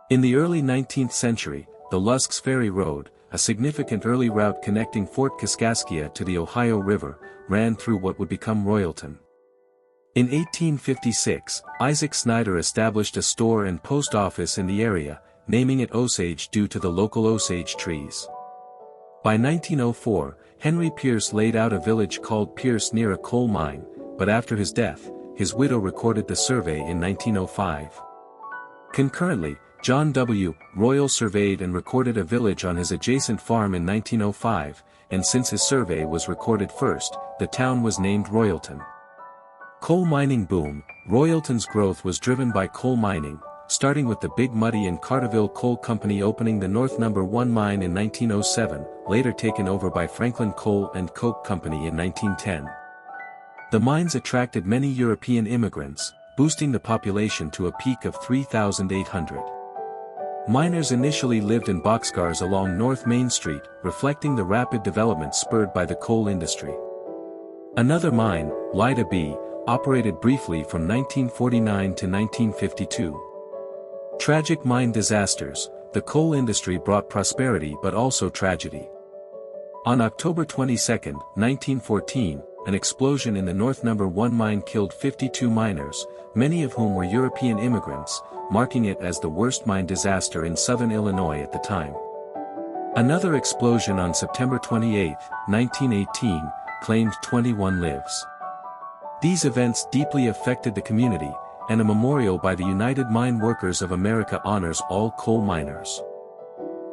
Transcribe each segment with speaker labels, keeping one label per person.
Speaker 1: In the early 19th century, the Lusk's Ferry Road, a significant early route connecting Fort Kaskaskia to the Ohio River, ran through what would become Royalton. In 1856, Isaac Snyder established a store and post office in the area, naming it Osage due to the local Osage trees. By 1904, Henry Pierce laid out a village called Pierce near a coal mine, but after his death, his widow recorded the survey in 1905. Concurrently, John W. Royal surveyed and recorded a village on his adjacent farm in 1905, and since his survey was recorded first, the town was named Royalton. Coal mining boom. Royalton's growth was driven by coal mining, starting with the Big Muddy and Carterville Coal Company opening the North No. 1 mine in 1907, later taken over by Franklin Coal and Coke Company in 1910. The mines attracted many European immigrants, boosting the population to a peak of 3,800. Miners initially lived in boxcars along North Main Street, reflecting the rapid development spurred by the coal industry. Another mine, Lida B, operated briefly from 1949 to 1952. Tragic mine disasters. The coal industry brought prosperity but also tragedy. On October 22, 1914, an explosion in the North No. 1 mine killed 52 miners, many of whom were European immigrants, marking it as the worst mine disaster in southern Illinois at the time. Another explosion on September 28, 1918, claimed 21 lives. These events deeply affected the community, and a memorial by the United Mine Workers of America honors all coal miners.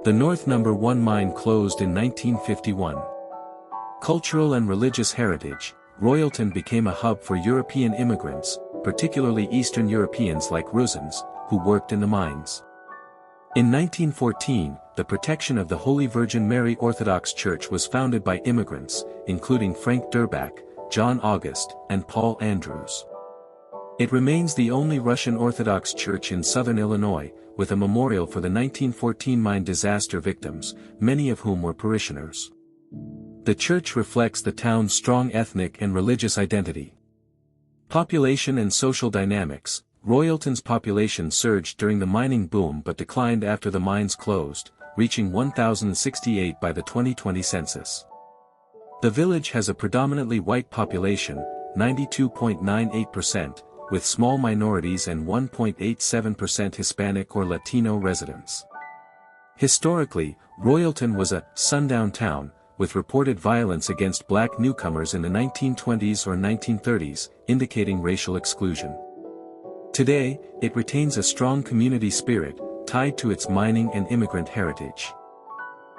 Speaker 1: The North No. 1 mine closed in 1951. Cultural and religious heritage. Royalton became a hub for European immigrants, particularly Eastern Europeans like Rusins, who worked in the mines. In 1914, the Protection of the Holy Virgin Mary Orthodox Church was founded by immigrants, including Frank Durbach, John August, and Paul Andrews. It remains the only Russian Orthodox church in southern Illinois, with a memorial for the 1914 mine disaster victims, many of whom were parishioners. The church reflects the town's strong ethnic and religious identity. Population and social dynamics. Royalton's population surged during the mining boom but declined after the mines closed, reaching 1,068 by the 2020 census. The village has a predominantly white population, 92.98%, with small minorities and 1.87% Hispanic or Latino residents. Historically, Royalton was a sundown town, with reported violence against black newcomers in the 1920s or 1930s, indicating racial exclusion. Today, it retains a strong community spirit, tied to its mining and immigrant heritage.